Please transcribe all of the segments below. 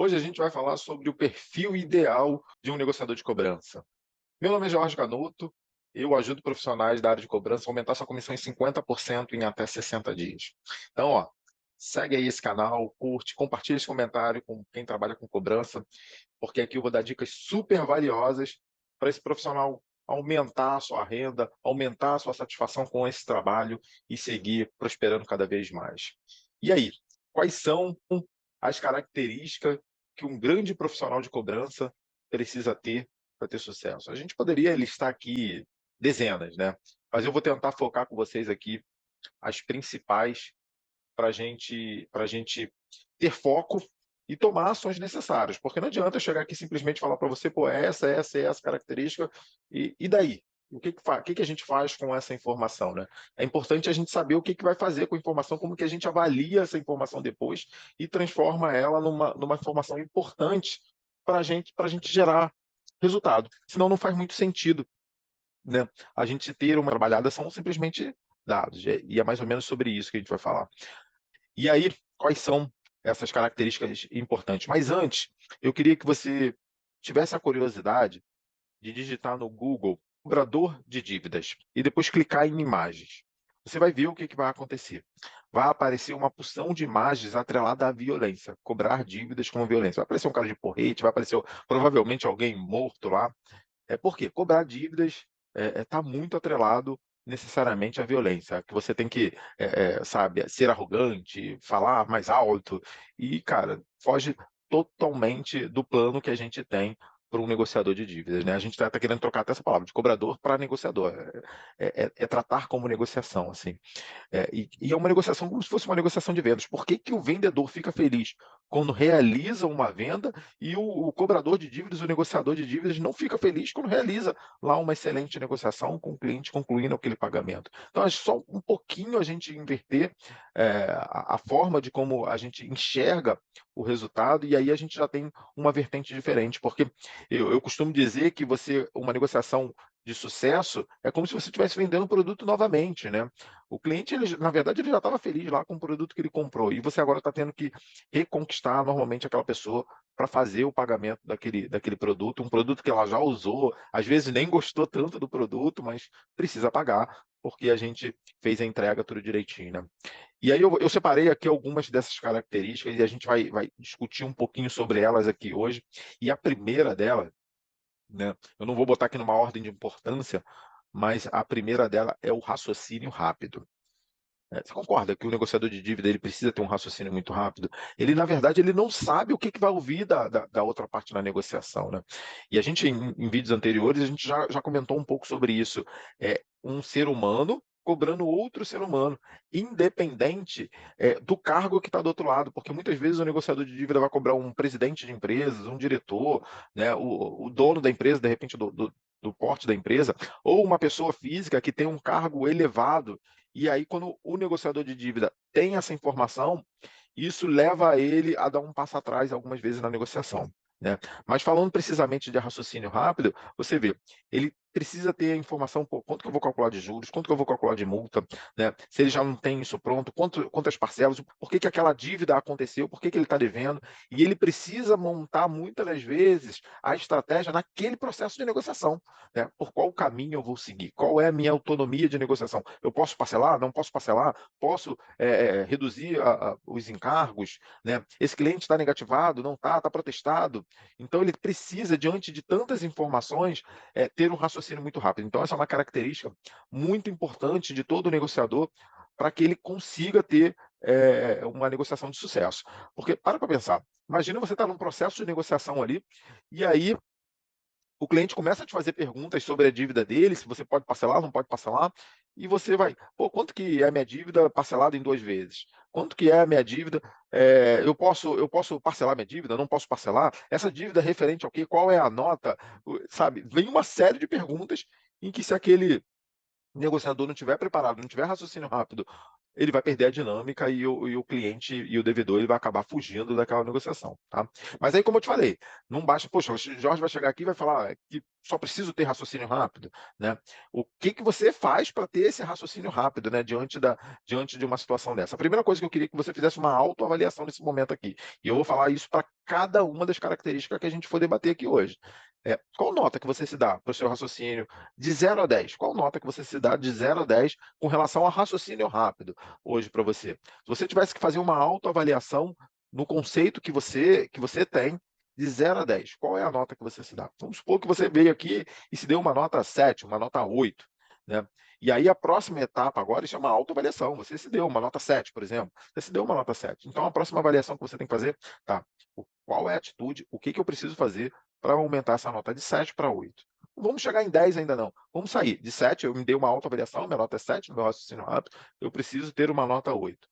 Hoje a gente vai falar sobre o perfil ideal de um negociador de cobrança. Meu nome é Jorge Canuto, eu ajudo profissionais da área de cobrança a aumentar sua comissão em 50% em até 60 dias. Então, segue aí esse canal, curte, compartilha esse comentário com quem trabalha com cobrança, porque aqui eu vou dar dicas super valiosas para esse profissional aumentar a sua renda, aumentar a sua satisfação com esse trabalho e seguir prosperando cada vez mais. E aí, quais são as características que um grande profissional de cobrança precisa ter para ter sucesso? A gente poderia listar aqui dezenas, né? Mas eu vou tentar focar com vocês aqui as principais para gente ter foco e tomar ações necessárias, porque não adianta eu chegar aqui e simplesmente falar para você, pô, é essa característica, e daí? O que que a gente faz com essa informação, né? É importante a gente saber o que que vai fazer com a informação, como que a gente avalia essa informação depois e transforma ela numa informação importante para a gente gerar resultado. Senão não faz muito sentido, né, a gente ter uma trabalhada, são simplesmente dados, e é mais ou menos sobre isso que a gente vai falar. E aí, quais são essas características importantes? Mas antes, eu queria que você tivesse a curiosidade de digitar no Google "cobrador de dívidas" e depois clicar em imagens. Você vai ver o que que vai acontecer. Vai aparecer uma porção de imagens atrelada à violência, cobrar dívidas com violência. Vai aparecer um cara de porrete, vai aparecer provavelmente alguém morto lá. Por quê? Cobrar dívidas, está muito atrelado necessariamente à violência, que você tem que, sabe, ser arrogante, falar mais alto e, cara, foge totalmente do plano que a gente tem para um negociador de dívidas, né. A gente está querendo trocar até essa palavra, de cobrador para negociador, é tratar como negociação, assim. E é uma negociação como se fosse uma negociação de vendas. Por que que o vendedor fica feliz quando realiza uma venda e o cobrador de dívidas, o negociador de dívidas, não fica feliz quando realiza lá uma excelente negociação com o cliente concluindo aquele pagamento? Então é só um pouquinho a gente inverter, a forma de como a gente enxerga o resultado, e aí a gente já tem uma vertente diferente, porque eu costumo dizer que uma negociação de sucesso é como se você estivesse vendendo o produto novamente, né. O cliente, na verdade, ele já estava feliz lá com o produto que ele comprou, e você agora está tendo que reconquistar normalmente aquela pessoa para fazer o pagamento daquele produto, um produto que ela já usou, às vezes nem gostou tanto do produto, mas precisa pagar, porque a gente fez a entrega tudo direitinho, né. E aí eu separei aqui algumas dessas características e a gente vai discutir um pouquinho sobre elas aqui hoje. E a primeira dela, né, eu não vou botar aqui numa ordem de importância, mas a primeira dela é o raciocínio rápido. Você concorda que o negociador de dívida, ele precisa ter um raciocínio muito rápido? Ele, na verdade, ele não sabe o que que vai ouvir da outra parte na negociação, né. E a gente, em vídeos anteriores, a gente já comentou um pouco sobre isso. É um ser humano cobrando outro ser humano, independente, do cargo que está do outro lado, porque muitas vezes o negociador de dívida vai cobrar um presidente de empresas, um diretor, né, o dono da empresa, de repente do porte da empresa, ou uma pessoa física que tem um cargo elevado, e aí, quando o negociador de dívida tem essa informação, isso leva ele a dar um passo atrás algumas vezes na negociação, né. Mas falando precisamente de raciocínio rápido, você vê, ele precisa ter a informação: "Pô, quanto que eu vou calcular de juros, quanto que eu vou calcular de multa", né, se ele já não tem isso pronto, quantas parcelas, por que que aquela dívida aconteceu, por que que ele está devendo, e ele precisa montar muitas das vezes a estratégia naquele processo de negociação, né. Por qual caminho eu vou seguir? Qual é a minha autonomia de negociação? Eu posso parcelar? Não posso parcelar? Posso, reduzir os encargos, né? Esse cliente está negativado? Não está? Está protestado? Então ele precisa, diante de tantas informações, ter um raciocínio muito rápido. Então essa é uma característica muito importante de todo negociador para que ele consiga ter, uma negociação de sucesso. Porque para pensar, imagina você estar num processo de negociação ali, e aí o cliente começa a te fazer perguntas sobre a dívida dele, se você pode parcelar, não pode parcelar, e você vai: "Pô, quanto que é a minha dívida parcelada em 2 vezes? Quanto que é a minha dívida, eu posso parcelar minha dívida? Não posso parcelar? Essa dívida é referente ao quê? Qual é a nota?", sabe, vem uma série de perguntas em que, se aquele negociador não estiver preparado, não tiver raciocínio rápido, ele vai perder a dinâmica e o cliente e o devedor ele vai acabar fugindo daquela negociação, tá? Mas aí, como eu te falei, não basta, poxa, o Jorge vai chegar aqui e vai falar que só preciso ter raciocínio rápido, né? O que que você faz para ter esse raciocínio rápido, né, diante de uma situação dessa? A primeira coisa que eu queria que você fizesse uma autoavaliação nesse momento aqui, e eu vou falar isso para cada uma das características que a gente for debater aqui hoje. Qual nota que você se dá para o seu raciocínio de 0 a 10? Qual nota que você se dá de 0 a 10 com relação ao raciocínio rápido hoje para você? Se você tivesse que fazer uma autoavaliação no conceito que você tem de 0 a 10, qual é a nota que você se dá? Vamos supor que você veio aqui e se deu uma nota 7, uma nota 8, né? E aí a próxima etapa agora, isso é uma autoavaliação. Você se deu uma nota 7, por exemplo. Você se deu uma nota 7. Então a próxima avaliação que você tem que fazer, tá? Qual é a atitude? O que que eu preciso fazer para aumentar essa nota de 7 para 8? Não vamos chegar em 10 ainda não. Vamos sair de 7, eu me dei uma autoavaliação, minha nota é 7 no meu raciocínio rápido, eu preciso ter uma nota 8.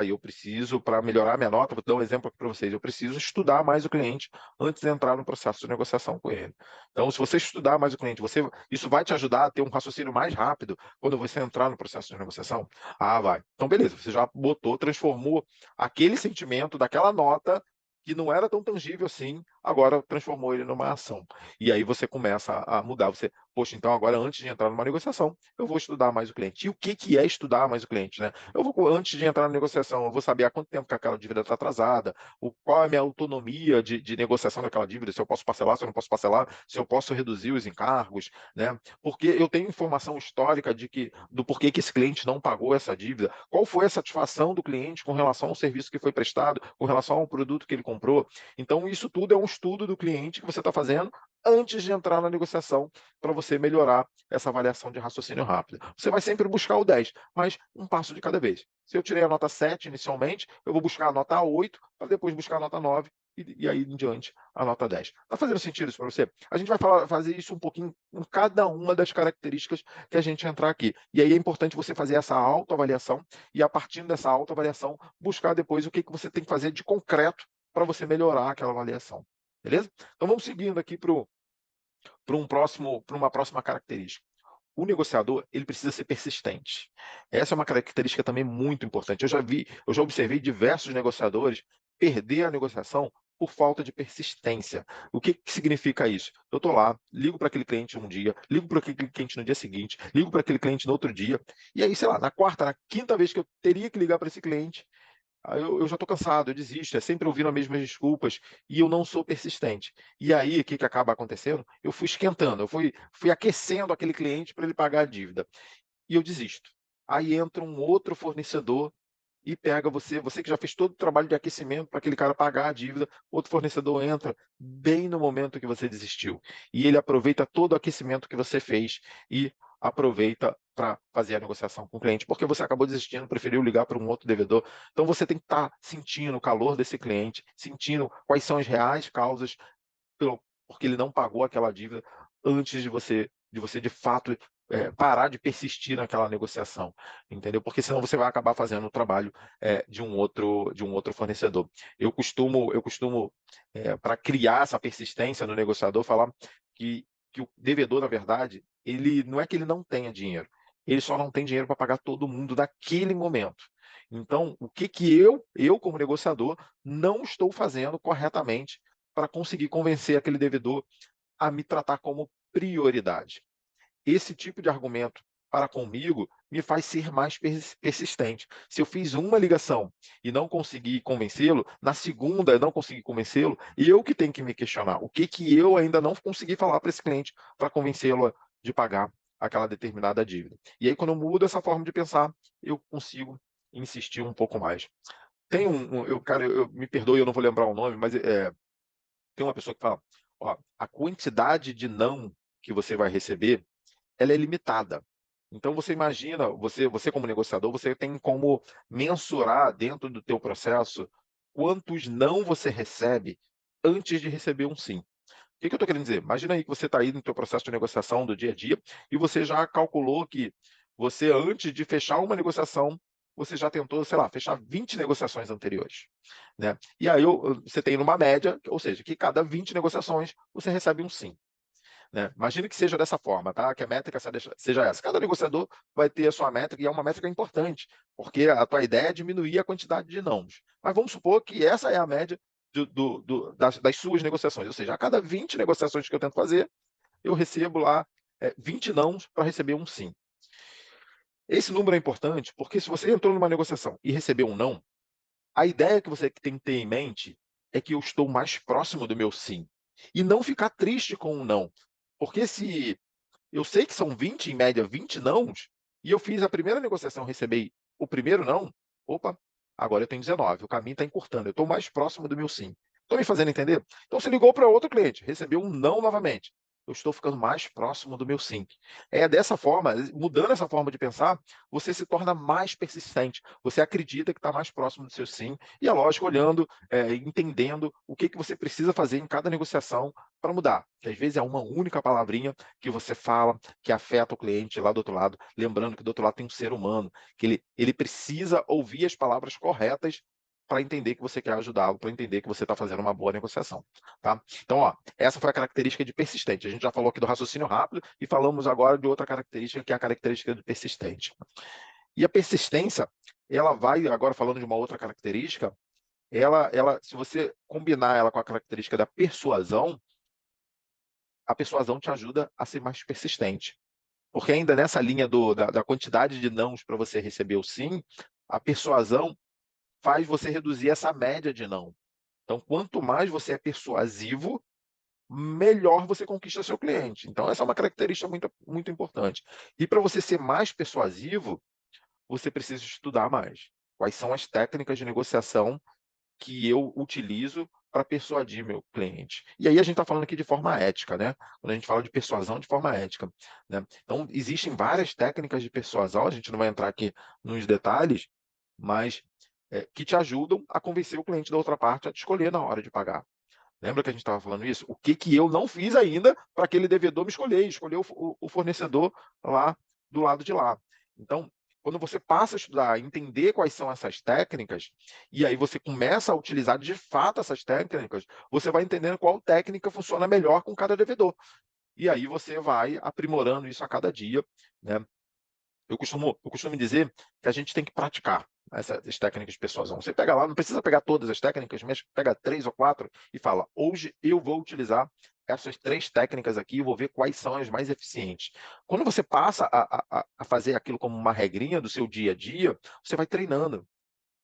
Eu preciso, para melhorar minha nota, vou dar um exemplo aqui para vocês, eu preciso estudar mais o cliente antes de entrar no processo de negociação com ele. Então, se você estudar mais o cliente, isso vai te ajudar a ter um raciocínio mais rápido quando você entrar no processo de negociação? Vai. Então, beleza, você já transformou aquele sentimento daquela nota que não era tão tangível assim, agora transformou ele numa ação. E aí você começa a mudar. Poxa, então agora antes de entrar numa negociação, eu vou estudar mais o cliente. E o que que é estudar mais o cliente, né? Antes de entrar na negociação, eu vou saber há quanto tempo que aquela dívida está atrasada, qual é a minha autonomia de negociação daquela dívida, se eu posso parcelar, se eu não posso parcelar, se eu posso reduzir os encargos, né? Porque eu tenho informação histórica do porquê que esse cliente não pagou essa dívida, qual foi a satisfação do cliente com relação ao serviço que foi prestado, com relação ao produto que ele comprou. Então, isso tudo é um estudo do cliente que você está fazendo antes de entrar na negociação para você melhorar essa avaliação de raciocínio rápido. Você vai sempre buscar o 10, mas um passo de cada vez. Se eu tirei a nota 7 inicialmente, eu vou buscar a nota 8, para depois buscar a nota 9 e aí em diante a nota 10. Está fazendo sentido isso para você? A gente vai fazer isso um pouquinho em cada uma das características que a gente entrar aqui. E aí é importante você fazer essa autoavaliação e, a partir dessa autoavaliação, buscar depois o que você tem que fazer de concreto para você melhorar aquela avaliação. Beleza? Então vamos seguindo aqui para uma próxima característica. O negociador, ele precisa ser persistente. Essa é uma característica também muito importante. Eu já observei diversos negociadores perder a negociação por falta de persistência. O que que significa isso? Eu estou lá, ligo para aquele cliente um dia, ligo para aquele cliente no dia seguinte, ligo para aquele cliente no outro dia, e aí, sei lá, na quarta, na quinta vez que eu teria que ligar para esse cliente, eu já estou cansado, eu desisto, é sempre ouvindo as mesmas desculpas e eu não sou persistente. E aí, o que que acaba acontecendo? Eu fui esquentando, eu fui aquecendo aquele cliente para ele pagar a dívida e eu desisto. Aí entra um outro fornecedor e pega você que já fez todo o trabalho de aquecimento para aquele cara pagar a dívida, outro fornecedor entra bem no momento que você desistiu. E ele aproveita todo o aquecimento que você fez e aproveita para fazer a negociação com o cliente, porque você acabou desistindo, preferiu ligar para um outro devedor. Então você tem que estar sentindo o calor desse cliente, sentindo quais são as reais causas porque ele não pagou aquela dívida antes de você de fato parar de persistir naquela negociação, entendeu? Porque senão você vai acabar fazendo o trabalho de um outro fornecedor. Eu costumo para criar essa persistência no negociador, falar que o devedor, na verdade, ele não é que ele não tenha dinheiro, ele só não tem dinheiro para pagar todo mundo naquele momento. Então, o que que eu como negociador, não estou fazendo corretamente para conseguir convencer aquele devedor a me tratar como prioridade? Esse tipo de argumento para comigo me faz ser mais persistente. Se eu fiz uma ligação e não consegui convencê-lo, na segunda eu não consegui convencê-lo, e eu que tenho que me questionar o que que eu ainda não consegui falar para esse cliente para convencê-lo de pagar aquela determinada dívida. E aí, quando eu mudo essa forma de pensar, eu consigo insistir um pouco mais. Tem cara, me perdoe, eu não vou lembrar o nome, mas tem uma pessoa que fala: ó, a quantidade de não que você vai receber, ela é limitada. Então você imagina, você como negociador, você tem como mensurar dentro do teu processo quantos não você recebe antes de receber um sim. O que que eu estou querendo dizer? Imagina aí que você está aí no teu processo de negociação do dia a dia e você já calculou que você, antes de fechar uma negociação, você já tentou, sei lá, fechar 20 negociações anteriores, né? E aí você tem uma média, ou seja, que cada 20 negociações você recebe um sim. né? Imagine que seja dessa forma, tá? Que a métrica seja essa. Cada negociador vai ter a sua métrica e é uma métrica importante, porque a tua ideia é diminuir a quantidade de nãos. Mas vamos supor que essa é a média das suas negociações, ou seja, a cada 20 negociações que eu tento fazer, eu recebo lá 20 nãos para receber um sim. Esse número é importante porque se você entrou numa negociação e recebeu um não, a ideia que você tem que ter em mente é que eu estou mais próximo do meu sim. E não ficar triste com o não. Porque se eu sei que são 20, em média, 20 nãos, e eu fiz a primeira negociação, recebi o primeiro não, opa, agora eu tenho 19, o caminho está encurtando, eu estou mais próximo do meu sim. Estou me fazendo entender? Então você ligou para outro cliente, recebeu um não novamente. Eu estou ficando mais próximo do meu sim. É dessa forma, mudando essa forma de pensar, você se torna mais persistente. Você acredita que está mais próximo do seu sim. E é lógico, olhando, entendendo o que você precisa fazer em cada negociação para mudar. Que às vezes é uma única palavrinha que você fala, que afeta o cliente lá do outro lado. Lembrando que do outro lado tem um ser humano, que ele precisa ouvir as palavras corretas para entender que você quer ajudá-lo, para entender que você está fazendo uma boa negociação. Tá? Então, ó, essa foi a característica de persistente. A gente já falou aqui do raciocínio rápido e falamos agora de outra característica, que é a característica do persistente. E a persistência, ela vai, agora falando de uma outra característica, se você combinar ela com a característica da persuasão, a persuasão te ajuda a ser mais persistente. Porque ainda nessa linha da quantidade de nãos para você receber o sim, a persuasão faz você reduzir essa média de não. Então, quanto mais você é persuasivo, melhor você conquista seu cliente. Então, essa é uma característica muito, muito importante. E para você ser mais persuasivo, você precisa estudar mais. Quais são as técnicas de negociação que eu utilizo para persuadir meu cliente. E aí a gente está falando aqui de forma ética, né? Quando a gente fala de persuasão de forma ética, né? Então, existem várias técnicas de persuasão, a gente não vai entrar aqui nos detalhes, mas que te ajudam a convencer o cliente da outra parte a te escolher na hora de pagar. Lembra que a gente estava falando isso? O que, que eu não fiz ainda para aquele devedor me escolher o fornecedor lá do lado de lá. Então, quando você passa a estudar, entender quais são essas técnicas, e aí você começa a utilizar de fato essas técnicas, você vai entendendo qual técnica funciona melhor com cada devedor. E aí você vai aprimorando isso a cada dia, né? Eu costumo dizer que a gente tem que praticar essas técnicas de persuasão. Você pega lá, não precisa pegar todas as técnicas, mas pega 3 ou 4 e fala: hoje eu vou utilizar essas 3 técnicas aqui e vou ver quais são as mais eficientes. Quando você passa a fazer aquilo como uma regrinha do seu dia a dia, você vai treinando,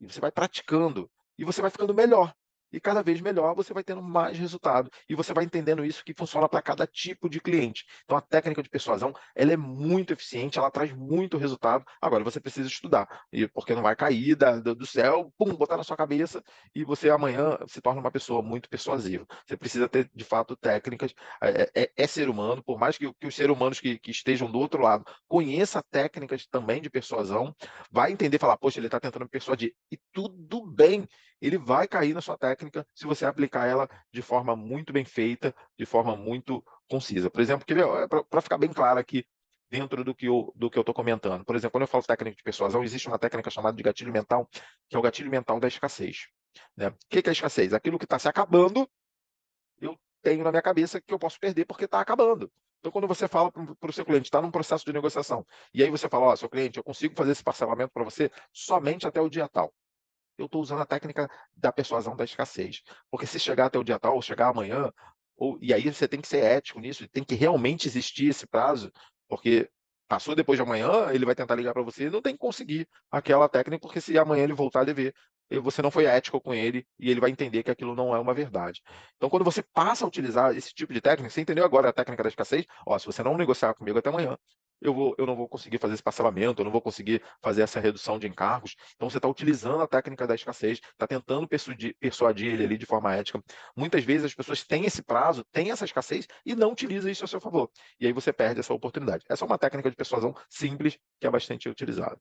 e você vai praticando, e você vai ficando melhor. E cada vez melhor você vai tendo mais resultado. E você vai entendendo isso que funciona para cada tipo de cliente. Então a técnica de persuasão, ela é muito eficiente, ela traz muito resultado. Agora você precisa estudar, porque não vai cair do céu, pum, botar na sua cabeça e você amanhã se torna uma pessoa muito persuasiva. Você precisa ter, de fato, técnicas. É ser humano, por mais que os seres humanos que estejam do outro lado conheçam técnicas também de persuasão, vai entender, falar, poxa, ele está tentando me persuadir. E tudo bem, ele vai cair na sua técnica se você aplicar ela de forma muito bem feita, de forma muito concisa. Por exemplo, para ficar bem claro aqui, dentro do que eu estou comentando. Por exemplo, quando eu falo técnica de persuasão, existe uma técnica chamada de gatilho mental, que é o gatilho mental da escassez. Né? O que é a escassez? Aquilo que está se acabando, eu tenho na minha cabeça que eu posso perder porque está acabando. Então, quando você fala para o seu cliente, está num processo de negociação, e aí você fala, ó, seu cliente, eu consigo fazer esse parcelamento para você somente até o dia tal. Eu estou usando a técnica da persuasão da escassez. Porque se chegar até o dia tal, ou chegar amanhã, e aí você tem que ser ético nisso, tem que realmente existir esse prazo, porque passou depois de amanhã, ele vai tentar ligar para você e não tem que conseguir aquela técnica, porque se amanhã ele voltar a dever, você não foi ético com ele e ele vai entender que aquilo não é uma verdade. Então, quando você passa a utilizar esse tipo de técnica, você entendeu agora a técnica da escassez? Ó, se você não negociar comigo até amanhã, eu não vou conseguir fazer esse parcelamento, eu não vou conseguir fazer essa redução de encargos. Então, você está utilizando a técnica da escassez, está tentando persuadir ele ali de forma ética. Muitas vezes as pessoas têm esse prazo, têm essa escassez e não utilizam isso a seu favor. E aí você perde essa oportunidade. Essa é uma técnica de persuasão simples que é bastante utilizada.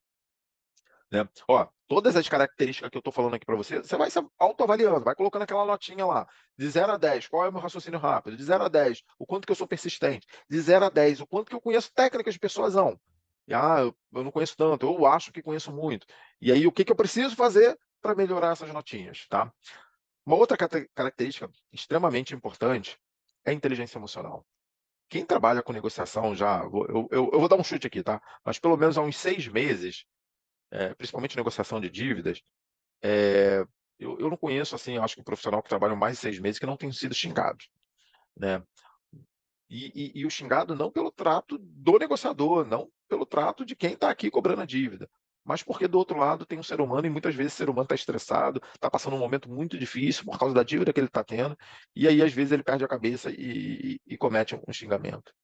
Né? Ó, todas as características que eu estou falando aqui para você, você vai se autoavaliando, vai colocando aquela notinha lá, de 0 a 10, qual é o meu raciocínio rápido? De 0 a 10, o quanto que eu sou persistente? De 0 a 10, o quanto que eu conheço técnicas de persuasão? Eu não conheço tanto, eu acho que conheço muito. E aí, o que eu preciso fazer para melhorar essas notinhas, tá? Uma outra característica extremamente importante é a inteligência emocional. quem trabalha com negociação já, eu vou dar um chute aqui, tá? Mas pelo menos há uns 6 meses, principalmente negociação de dívidas, eh, eu não conheço, assim, acho que um profissional que trabalha mais de 6 meses que não tenha sido xingado, né. E o xingado não pelo trato do negociador, não pelo trato de quem está aqui cobrando a dívida, mas porque do outro lado tem um ser humano e muitas vezes o ser humano está estressado, está passando um momento muito difícil por causa da dívida que ele está tendo, e aí às vezes ele perde a cabeça e comete um xingamento.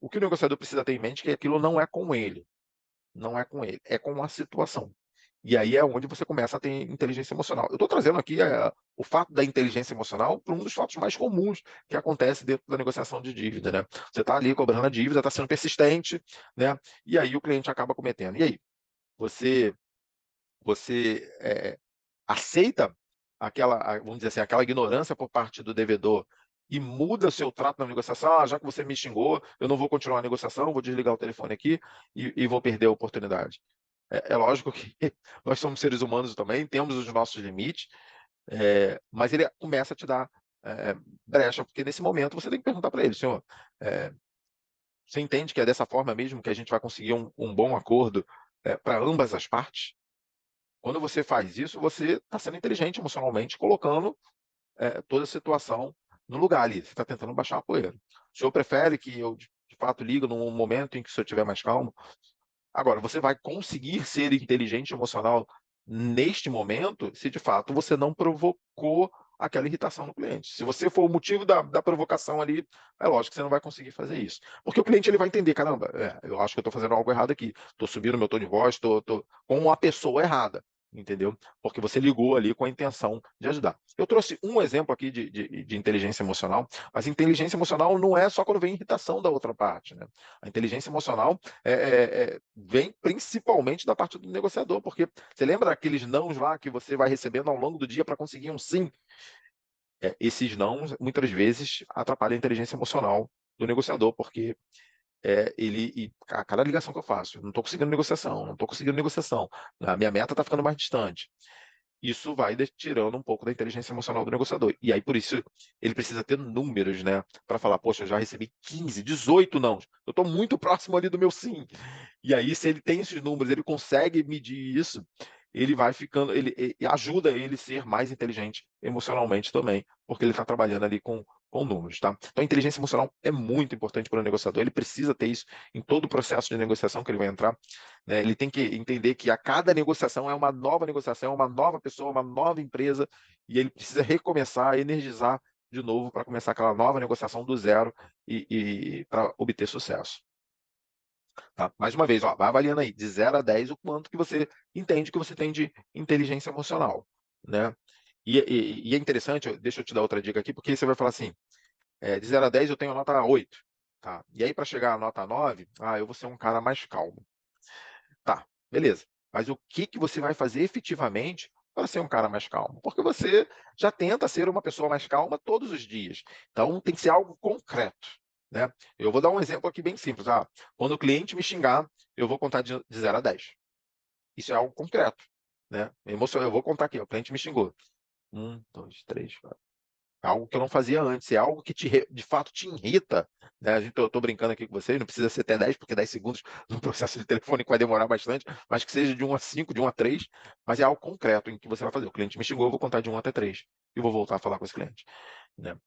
O que o negociador precisa ter em mente é que aquilo não é com ele, não é com ele, é com a situação. E aí é onde você começa a ter inteligência emocional. Eu estou trazendo aqui o fato da inteligência emocional para um dos fatos mais comuns que acontece dentro da negociação de dívida, né? Você está ali cobrando a dívida, está sendo persistente, né? E aí o cliente acaba cometendo. E aí, você, você aceita vamos dizer assim, aquela ignorância por parte do devedor e muda seu trato na negociação? Ah, já que você me xingou, eu não vou continuar a negociação, vou desligar o telefone aqui e vou perder a oportunidade. É lógico que nós somos seres humanos também, temos os nossos limites, mas ele começa a te dar brecha, porque nesse momento você tem que perguntar para ele: "Senhor, eh, você entende que é dessa forma mesmo que a gente vai conseguir um bom acordo, para ambas as partes?". Quando você faz isso, você está sendo inteligente emocionalmente, colocando, toda a situação no lugar ali, você está tentando baixar a poeira. O senhor prefere que eu de fato ligue num momento em que o senhor estiver mais calmo? Agora, você vai conseguir ser inteligente emocional neste momento, se de fato você não provocou aquela irritação no cliente. Se você for o motivo da provocação ali, é lógico que você não vai conseguir fazer isso. Porque o cliente ele vai entender, caramba, eu acho que eu estou fazendo algo errado aqui. Estou subindo meu tom de voz, estou com a pessoa errada. Entendeu? Porque você ligou ali com a intenção de ajudar. Eu trouxe um exemplo aqui de inteligência emocional, mas inteligência emocional não é só quando vem irritação da outra parte, né? A inteligência emocional vem principalmente da parte do negociador, porque você lembra daqueles nãos lá que você vai recebendo ao longo do dia para conseguir um sim? Esses nãos, muitas vezes, atrapalham a inteligência emocional do negociador, porque a cada ligação que eu faço, eu não estou conseguindo negociação, não estou conseguindo negociação, a minha meta está ficando mais distante. Isso vai tirando um pouco da inteligência emocional do negociador. E aí, por isso, ele precisa ter números, né? Para falar, poxa, eu já recebi 15, 18 não. Eu estou muito próximo ali do meu sim. E aí, se ele tem esses números, ele consegue medir isso, ele vai ficando, ele ajuda ele a ser mais inteligente emocionalmente também, porque ele está trabalhando ali com números, tá? Então, a inteligência emocional é muito importante para o negociador, ele precisa ter isso em todo o processo de negociação que ele vai entrar, né? Ele tem que entender que a cada negociação é uma nova negociação, é uma nova pessoa, uma nova empresa, e ele precisa recomeçar, energizar de novo para começar aquela nova negociação do zero e para obter sucesso. Tá? Mais uma vez, ó, vai avaliando aí, de 0 a 10, o quanto que você entende que você tem de inteligência emocional, né? E é interessante, deixa eu te dar outra dica aqui, porque você vai falar assim, de 0 a 10 eu tenho nota 8, tá? E aí para chegar à nota 9, eu vou ser um cara mais calmo. Tá, beleza. Mas o que que você vai fazer efetivamente para ser um cara mais calmo? Porque você já tenta ser uma pessoa mais calma todos os dias. Então tem que ser algo concreto, né? Eu vou dar um exemplo aqui bem simples. Quando o cliente me xingar, eu vou contar de 0 a 10. Isso é algo concreto, né? Eu vou contar aqui, ó, o cliente me xingou. 1, 2, 3, algo que eu não fazia antes, é algo que de fato te irrita, né? Eu tô brincando aqui com vocês, não precisa ser até 10, porque 10 segundos no processo de telefone vai demorar bastante, mas que seja de 1 a 5, de 1 a 3, mas é algo concreto em que você vai fazer. O cliente me xingou, eu vou contar de 1 até 3 e vou voltar a falar com esse cliente, né?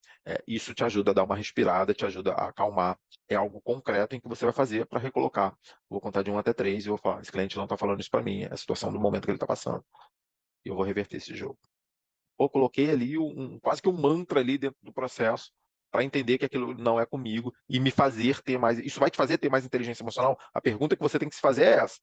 Isso te ajuda a dar uma respirada, te ajuda a acalmar. É algo concreto em que você vai fazer para recolocar. Vou contar de 1 até 3 e vou falar: esse cliente não está falando isso para mim, é a situação do momento que ele está passando. E eu vou reverter esse jogo. Ou coloquei ali quase que um mantra ali dentro do processo para entender que aquilo não é comigo e me fazer ter mais. Isso vai te fazer ter mais inteligência emocional? A pergunta que você tem que se fazer é essa.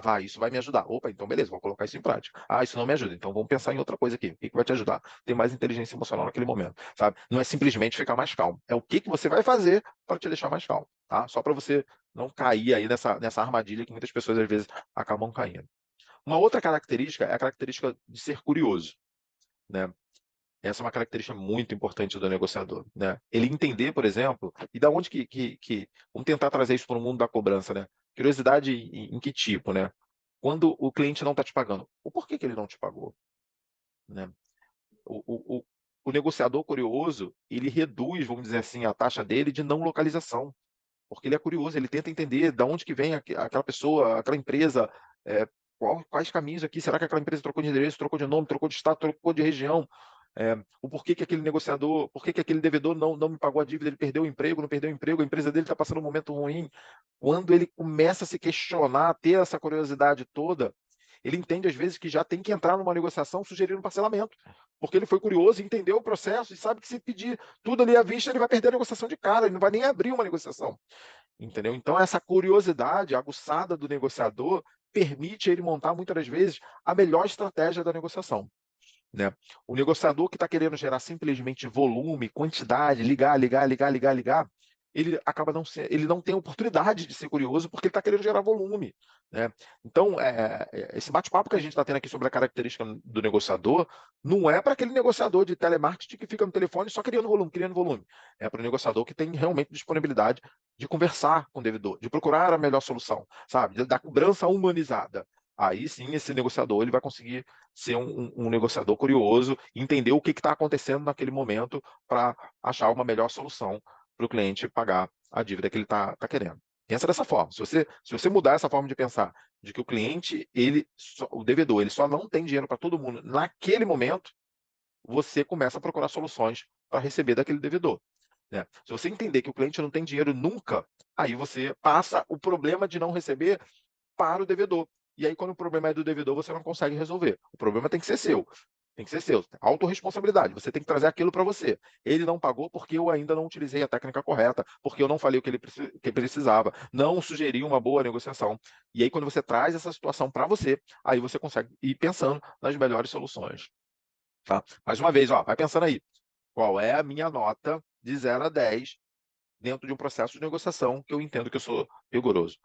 Vai, isso vai me ajudar. Opa, então beleza, vou colocar isso em prática. Isso não me ajuda, então vamos pensar em outra coisa aqui. O que vai te ajudar? Ter mais inteligência emocional naquele momento, sabe? Não é simplesmente ficar mais calmo. É o que você vai fazer para te deixar mais calmo, tá? Só para você não cair aí nessa armadilha que muitas pessoas às vezes acabam caindo. Uma outra característica é a característica de ser curioso, né? Essa é uma característica muito importante do negociador, né? Ele entender, por exemplo, e da onde vamos tentar trazer isso para o mundo da cobrança, né? Curiosidade em que tipo, né? Quando o cliente não está te pagando, o porquê que ele não te pagou, né? O, o, o, o negociador curioso, ele reduz, vamos dizer assim, a taxa dele de não localização, porque ele é curioso, ele tenta entender de onde que vem aquela pessoa, aquela empresa, quais caminhos aqui, será que aquela empresa trocou de endereço, trocou de nome, trocou de estado, trocou de região, o porquê que aquele negociador, por que aquele devedor não me pagou a dívida, ele perdeu o emprego, não perdeu o emprego, a empresa dele está passando um momento ruim. Quando ele começa a se questionar, a ter essa curiosidade toda, ele entende às vezes que já tem que entrar numa negociação sugerindo parcelamento, porque ele foi curioso, entendeu o processo e sabe que se pedir tudo ali à vista, ele vai perder a negociação de cara, ele não vai nem abrir uma negociação, entendeu? Então essa curiosidade aguçada do negociador permite ele montar muitas das vezes a melhor estratégia da negociação, né? O negociador que está querendo gerar simplesmente volume, quantidade, ligar, ligar, ligar, ligar, ligar, ele acaba ele não tem oportunidade de ser curioso porque ele está querendo gerar volume, né? Então, esse bate-papo que a gente está tendo aqui sobre a característica do negociador não é para aquele negociador de telemarketing que fica no telefone só criando volume, criando volume. É para o negociador que tem realmente disponibilidade de conversar com o devedor, de procurar a melhor solução, sabe? Da cobrança humanizada. Aí sim, esse negociador ele vai conseguir ser um negociador curioso, entender o que está acontecendo naquele momento para achar uma melhor solução para o cliente pagar a dívida que ele está querendo. Pensa dessa forma. Se você mudar essa forma de pensar, de que o cliente, o devedor, ele só não tem dinheiro para todo mundo naquele momento, você começa a procurar soluções para receber daquele devedor, né? Se você entender que o cliente não tem dinheiro nunca, aí você passa o problema de não receber para o devedor. E aí, quando o problema é do devedor, você não consegue resolver. O problema tem que ser seu. Tem que ser seu. Autorresponsabilidade. Você tem que trazer aquilo para você. Ele não pagou porque eu ainda não utilizei a técnica correta, porque eu não falei o que ele precisava, não sugeri uma boa negociação. E aí, quando você traz essa situação para você, aí você consegue ir pensando nas melhores soluções. Tá? Mais uma vez, ó, vai pensando aí. Qual é a minha nota de 0 a 10 dentro de um processo de negociação que eu entendo que eu sou rigoroso,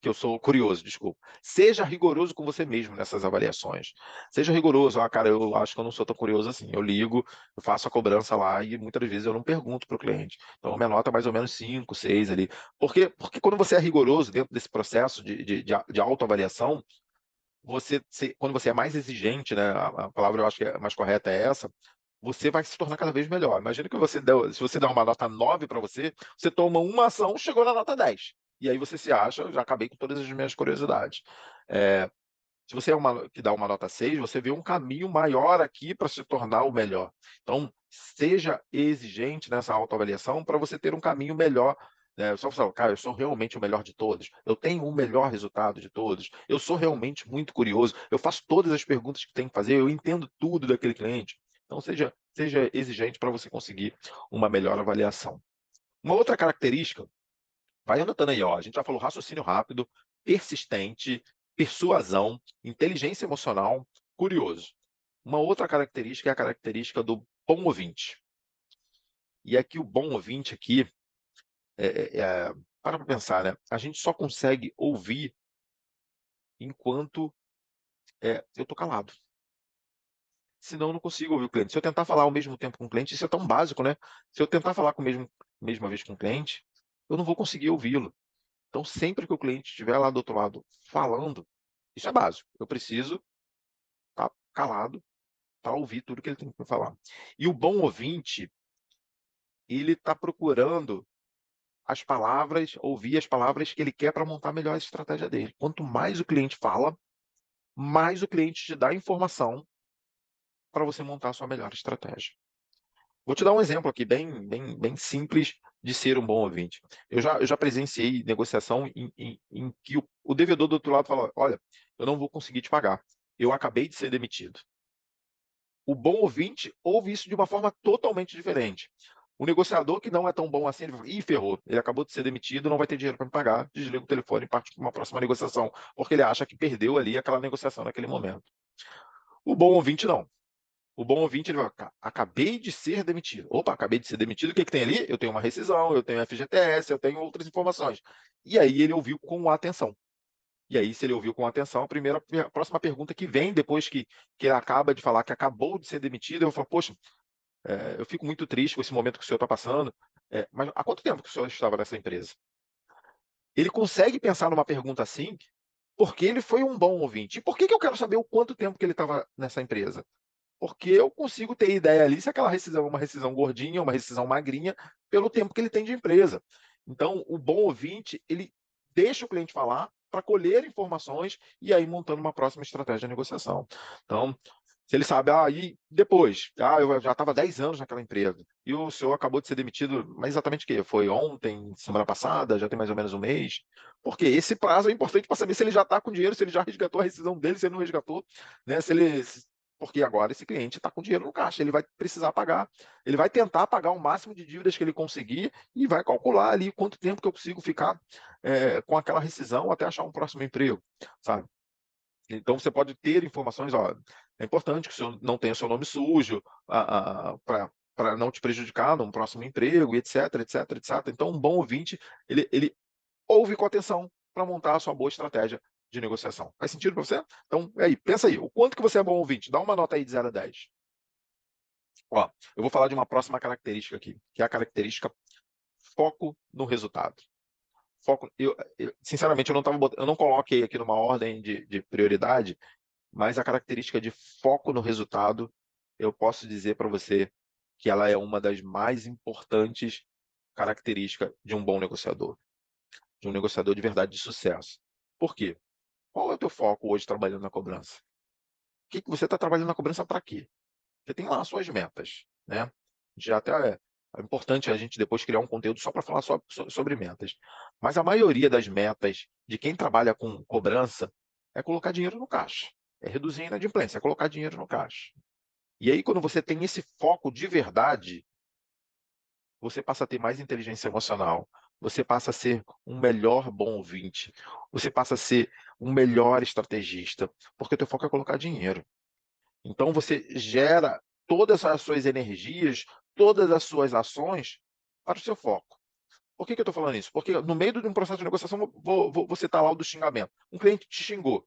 que eu sou curioso, desculpa. Seja rigoroso com você mesmo nessas avaliações. Seja rigoroso. Cara, eu acho que eu não sou tão curioso assim. Eu ligo, eu faço a cobrança lá e muitas vezes eu não pergunto para o cliente. Então, minha nota é mais ou menos 5, 6 ali. Porque quando você é rigoroso dentro desse processo de autoavaliação, quando você é mais exigente, né, a palavra eu acho que é mais correta é essa, você vai se tornar cada vez melhor. Imagina que se você dá uma nota 9 para você, você toma uma ação, chegou na nota 10. E aí você se acha, já acabei com todas as minhas curiosidades. É, se você é que dá uma nota 6, você vê um caminho maior aqui para se tornar o melhor. Então, seja exigente nessa autoavaliação para você ter um caminho melhor, né? Só falar, cara, eu sou realmente o melhor de todos, eu tenho o melhor resultado de todos, eu sou realmente muito curioso, eu faço todas as perguntas que tem que fazer, eu entendo tudo daquele cliente. Então, seja exigente para você conseguir uma melhor avaliação. Uma outra característica, vai anotando aí, ó, a gente já falou raciocínio rápido, persistente, persuasão, inteligência emocional, curioso. Uma outra característica é a característica do bom ouvinte. E aqui o bom ouvinte aqui, para pensar, né? A gente só consegue ouvir enquanto eu estou calado. Senão eu não consigo ouvir o cliente. Se eu tentar falar ao mesmo tempo com o cliente, isso é tão básico, né? Se eu tentar falar com mesma vez com o cliente, eu não vou conseguir ouvi-lo. Então, sempre que o cliente estiver lá do outro lado falando, isso é básico. Eu preciso estar calado para ouvir tudo que ele tem para falar. E o bom ouvinte, ele está procurando as palavras, ouvir as palavras que ele quer para montar a melhor estratégia dele. Quanto mais o cliente fala, mais o cliente te dá informação para você montar a sua melhor estratégia. Vou te dar um exemplo aqui bem simples de ser um bom ouvinte. Eu já presenciei negociação em que o devedor do outro lado fala: olha, eu não vou conseguir te pagar, eu acabei de ser demitido. O bom ouvinte ouve isso de uma forma totalmente diferente. O negociador que não é tão bom assim, ele fala: ih, ferrou, ele acabou de ser demitido, não vai ter dinheiro para me pagar, desliga o telefone e parte para uma próxima negociação, porque ele acha que perdeu ali aquela negociação naquele momento. O bom ouvinte não. O bom ouvinte, ele vai: acabei de ser demitido. Opa, acabei de ser demitido, o que tem ali? Eu tenho uma rescisão, eu tenho FGTS, eu tenho outras informações. E aí ele ouviu com atenção. E aí, se ele ouviu com atenção, a próxima pergunta que vem depois que ele acaba de falar que acabou de ser demitido, eu vou falar: poxa, eu fico muito triste com esse momento que o senhor está passando, mas há quanto tempo que o senhor estava nessa empresa? Ele consegue pensar numa pergunta assim, porque ele foi um bom ouvinte. E por que eu quero saber o quanto tempo que ele estava nessa empresa? porque eu consigo ter ideia ali se aquela rescisão é uma rescisão gordinha, uma rescisão magrinha, pelo tempo que ele tem de empresa. Então, o bom ouvinte, ele deixa o cliente falar para colher informações e aí montando uma próxima estratégia de negociação. Então, se ele sabe, e depois, eu já estava 10 anos naquela empresa, e o senhor acabou de ser demitido, mas exatamente o quê? Foi ontem, semana passada, já tem mais ou menos um mês? Porque esse prazo é importante para saber se ele já está com dinheiro, se ele já resgatou a rescisão dele, se ele não resgatou, né? Porque agora esse cliente está com dinheiro no caixa, ele vai precisar pagar, ele vai tentar pagar o máximo de dívidas que ele conseguir e vai calcular ali quanto tempo que eu consigo ficar com aquela rescisão até achar um próximo emprego, sabe? Então, você pode ter informações, é importante que o senhor não tenha o seu nome sujo, para não te prejudicar num próximo emprego, etc, etc, etc. Então, um bom ouvinte, ele ouve com atenção para montar a sua boa estratégia de negociação. Faz sentido para você? Então, aí, pensa aí, o quanto que você é bom ouvinte? Dá uma nota aí de 0 a 10. Ó, eu vou falar de uma próxima característica aqui, que é a característica foco no resultado. Foco, sinceramente, eu não coloquei aqui numa ordem de prioridade, mas a característica de foco no resultado, eu posso dizer para você que ela é uma das mais importantes características de um bom negociador, de um negociador de verdade de sucesso. Por quê? Qual é o teu foco hoje trabalhando na cobrança? O que você está trabalhando na cobrança para quê? Você tem lá as suas metas, né? Já até é importante a gente depois criar um conteúdo só para falar sobre metas. Mas a maioria das metas de quem trabalha com cobrança é colocar dinheiro no caixa, é reduzir a inadimplência, é colocar dinheiro no caixa. E aí, quando você tem esse foco de verdade, você passa a ter mais inteligência emocional, você passa a ser um melhor bom ouvinte, você passa a ser um melhor estrategista, porque o teu foco é colocar dinheiro. Então, você gera todas as suas energias, todas as suas ações para o seu foco. Por que eu estou falando isso? Porque no meio de um processo de negociação, vou citar lá o do xingamento. Um cliente te xingou.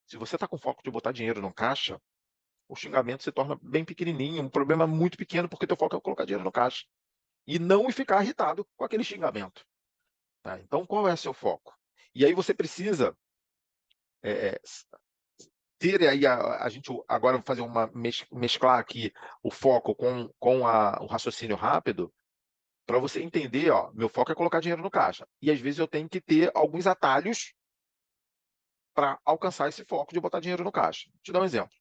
Se você está com foco de botar dinheiro no caixa, o xingamento se torna bem pequenininho, um problema muito pequeno, porque teu foco é colocar dinheiro no caixa. E não ficar irritado com aquele xingamento. Tá? Então, qual é o seu foco? E aí você precisa é, ter aí a gente agora fazer uma mesclar aqui o foco com o raciocínio rápido para você entender, meu foco é colocar dinheiro no caixa. E às vezes eu tenho que ter alguns atalhos para alcançar esse foco de botar dinheiro no caixa. Vou te dar um exemplo.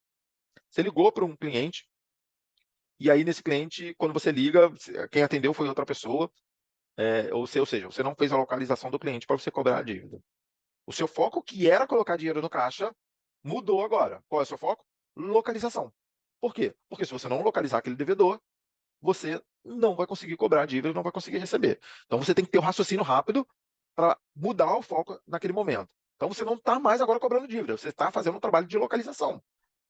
Você ligou para um cliente e aí nesse cliente, quando você liga, quem atendeu foi outra pessoa, ou seja, você não fez a localização do cliente para você cobrar a dívida. O seu foco, que era colocar dinheiro no caixa, mudou agora. Qual é o seu foco? Localização. Por quê? Porque se você não localizar aquele devedor, você não vai conseguir cobrar a dívida, não vai conseguir receber. Então você tem que ter o raciocínio rápido para mudar o foco naquele momento. Então você não está mais agora cobrando dívida, você está fazendo um trabalho de localização.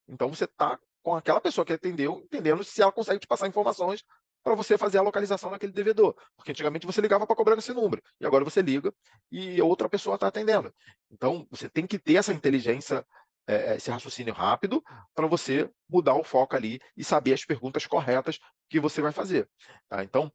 Então você está com aquela pessoa que atendeu, entendendo se ela consegue te passar informações para você fazer a localização daquele devedor. Porque antigamente você ligava para cobrar esse número, e agora você liga e outra pessoa está atendendo. Então você tem que ter essa inteligência, esse raciocínio rápido, para você mudar o foco ali e saber as perguntas corretas que você vai fazer. Tá? Então,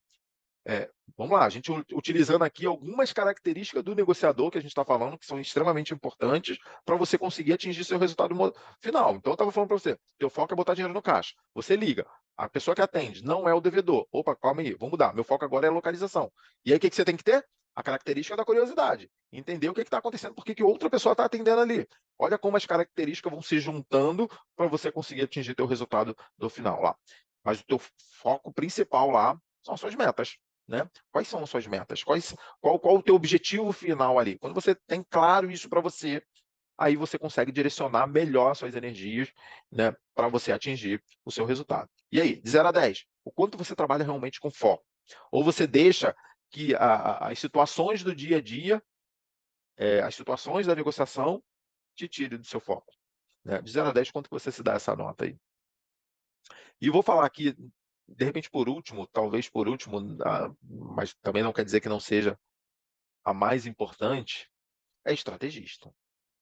vamos lá, a gente utilizando aqui algumas características do negociador que a gente está falando, que são extremamente importantes para você conseguir atingir seu resultado final. Então, eu estava falando para você, teu foco é botar dinheiro no caixa. Você liga, a pessoa que atende não é o devedor. Opa, calma aí, vamos mudar. Meu foco agora é a localização. E aí, o que você tem que ter? A característica da curiosidade. Entender o que está acontecendo, por que outra pessoa está atendendo ali. Olha como as características vão se juntando para você conseguir atingir teu resultado do final lá. Mas o teu foco principal lá são as suas metas. Né? Quais são as suas metas? Qual o teu objetivo final ali? Quando você tem claro isso para você, aí você consegue direcionar melhor as suas energias, né, para você atingir o seu resultado. E aí, de 0 a 10, o quanto você trabalha realmente com foco? Ou você deixa que as situações do dia a dia, as situações da negociação, te tirem do seu foco? Né? De 0 a 10, quanto que você se dá essa nota aí? E vou falar aqui, de repente, por último, talvez por último, mas também não quer dizer que não seja a mais importante, é estrategista.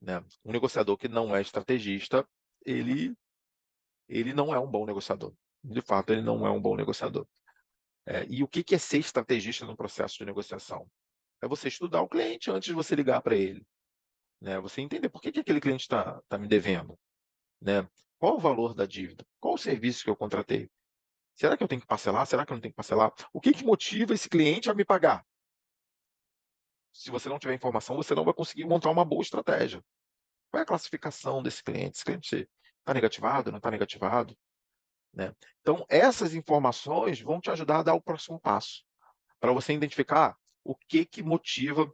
Né? Um negociador que não é estrategista, ele, ele não é um bom negociador. De fato, ele não é um bom negociador. E o que é ser estrategista no processo de negociação? É você estudar o cliente antes de você ligar para ele. Né? Você entender por que aquele cliente está me devendo. Né? Qual o valor da dívida? Qual o serviço que eu contratei? Será que eu tenho que parcelar? Será que eu não tenho que parcelar? O que que motiva esse cliente a me pagar? Se você não tiver informação, você não vai conseguir montar uma boa estratégia. Qual é a classificação desse cliente? Esse cliente está negativado, não está negativado, né? Então, essas informações vão te ajudar a dar o próximo passo, para você identificar o que que motiva,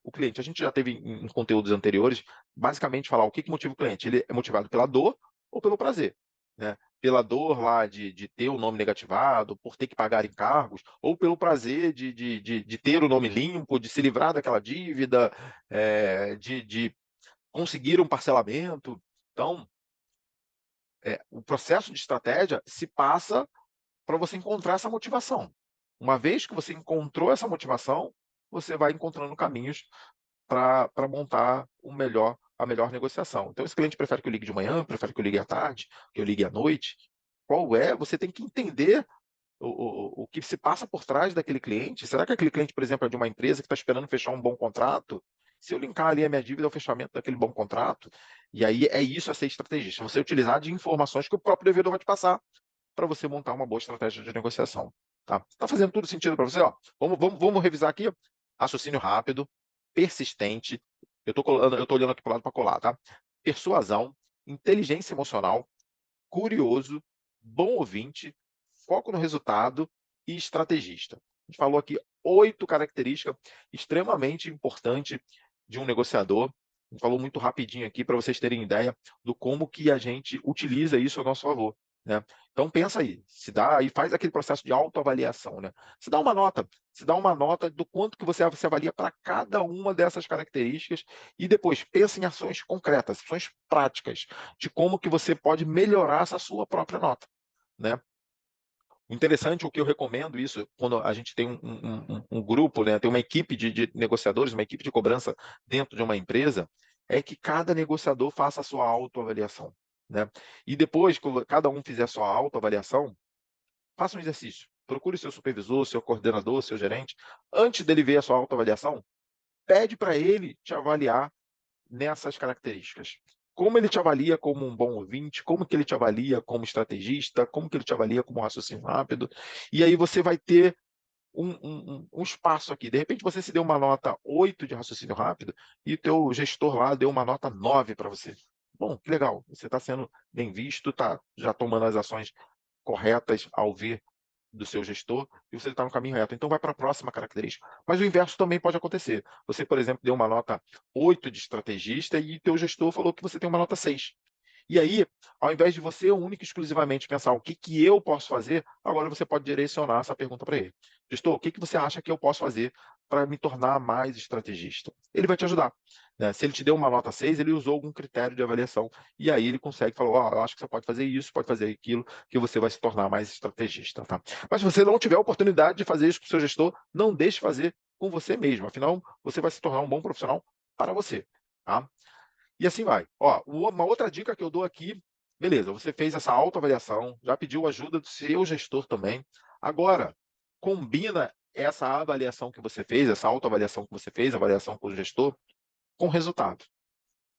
o cliente. A gente já teve em conteúdos anteriores, basicamente falar o que que motiva o cliente. Ele é motivado pela dor ou pelo prazer, né? Pela dor lá de ter o nome negativado, por ter que pagar encargos, ou pelo prazer de ter o nome limpo, de se livrar daquela dívida, de conseguir um parcelamento. Então, o processo de estratégia se passa para você encontrar essa motivação. Uma vez que você encontrou essa motivação, você vai encontrando caminhos para montar a melhor negociação. Então, esse cliente prefere que eu ligue de manhã, prefere que eu ligue à tarde, que eu ligue à noite. Qual é? Você tem que entender o que se passa por trás daquele cliente. Será que aquele cliente, por exemplo, é de uma empresa que está esperando fechar um bom contrato? Se eu linkar ali a minha dívida ao fechamento daquele bom contrato, e aí é isso a ser estrategista, você utilizar de informações que o próprio devedor vai te passar para você montar uma boa estratégia de negociação. Tá fazendo tudo sentido para você? Ó, vamos revisar aqui. Raciocínio rápido, persistente. Eu tô olhando aqui para o lado para colar, tá? Persuasão, inteligência emocional, curioso, bom ouvinte, foco no resultado e estrategista. A gente falou aqui 8 características extremamente importantes de um negociador. A gente falou muito rapidinho aqui para vocês terem ideia do como que a gente utiliza isso a nosso favor, né? Então pensa aí, se dá e faz aquele processo de autoavaliação, né? Se dá uma nota do quanto que você se avalia para cada uma dessas características e depois pensa em ações concretas, ações práticas de como que você pode melhorar essa sua própria nota, né? O interessante, o que eu recomendo isso, quando a gente tem um grupo, né, tem uma equipe de negociadores, uma equipe de cobrança dentro de uma empresa, é que cada negociador faça a sua autoavaliação, né? E depois que cada um fizer a sua autoavaliação, faça um exercício. Procure seu supervisor, seu coordenador, seu gerente. Antes dele ver a sua autoavaliação, pede para ele te avaliar nessas características. Como ele te avalia como um bom ouvinte, como que ele te avalia como estrategista, como que ele te avalia como raciocínio rápido, e aí você vai ter um espaço aqui. De repente você se deu uma nota 8 de raciocínio rápido e o teu gestor lá deu uma nota 9 para você. Bom, que legal, você está sendo bem visto, está já tomando as ações corretas ao ver do seu gestor e você está no caminho reto. Então vai para a próxima característica. Mas o inverso também pode acontecer. Você, por exemplo, deu uma nota 8 de estrategista e teu gestor falou que você tem uma nota 6. E aí, ao invés de você única e exclusivamente pensar o que, que eu posso fazer, agora você pode direcionar essa pergunta para ele. Gestor, o que, que você acha que eu posso fazer para me tornar mais estrategista? Ele vai te ajudar, né? Se ele te deu uma nota 6, ele usou algum critério de avaliação. E aí ele consegue falar, ó, eu acho que você pode fazer isso, pode fazer aquilo, que você vai se tornar mais estrategista. Tá? Mas se você não tiver a oportunidade de fazer isso com o seu gestor, não deixe fazer com você mesmo. Afinal, você vai se tornar um bom profissional para você. Tá? E assim vai. Ó, uma outra dica que eu dou aqui, beleza, você fez essa autoavaliação, já pediu ajuda do seu gestor também. Agora, combina essa avaliação que você fez, essa autoavaliação que você fez, avaliação com o gestor, com o resultado.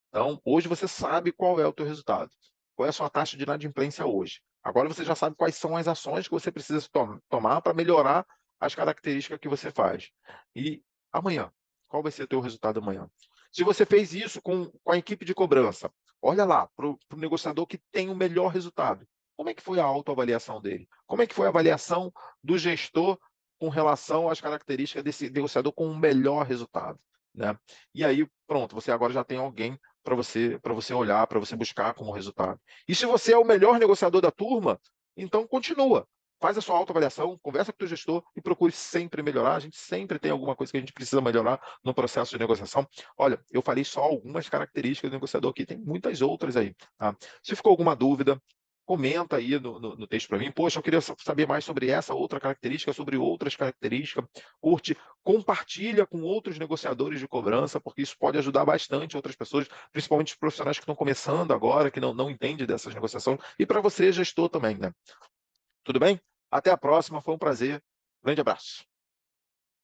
Então, hoje você sabe qual é o teu resultado. Qual é a sua taxa de inadimplência hoje. Agora você já sabe quais são as ações que você precisa tomar para melhorar as características que você faz. E amanhã, qual vai ser o teu resultado amanhã? Se você fez isso com a equipe de cobrança, olha lá para o negociador que tem o melhor resultado. Como é que foi a autoavaliação dele? Como é que foi a avaliação do gestor com relação às características desse negociador com o melhor resultado? Né? E aí, pronto, você agora já tem alguém para você olhar, para você buscar como resultado. E se você é o melhor negociador da turma, então continua. Faz a sua autoavaliação, conversa com o teu gestor e procure sempre melhorar. A gente sempre tem alguma coisa que a gente precisa melhorar no processo de negociação. Olha, eu falei só algumas características do negociador aqui, tem muitas outras aí. Tá? Se ficou alguma dúvida, comenta aí no texto para mim. Poxa, eu queria saber mais sobre essa outra característica, sobre outras características. Curte, compartilha com outros negociadores de cobrança, porque isso pode ajudar bastante outras pessoas, principalmente os profissionais que estão começando agora, que não entendem dessas negociações, e para você, gestor também, né? Tudo bem? Até a próxima, foi um prazer. Grande abraço.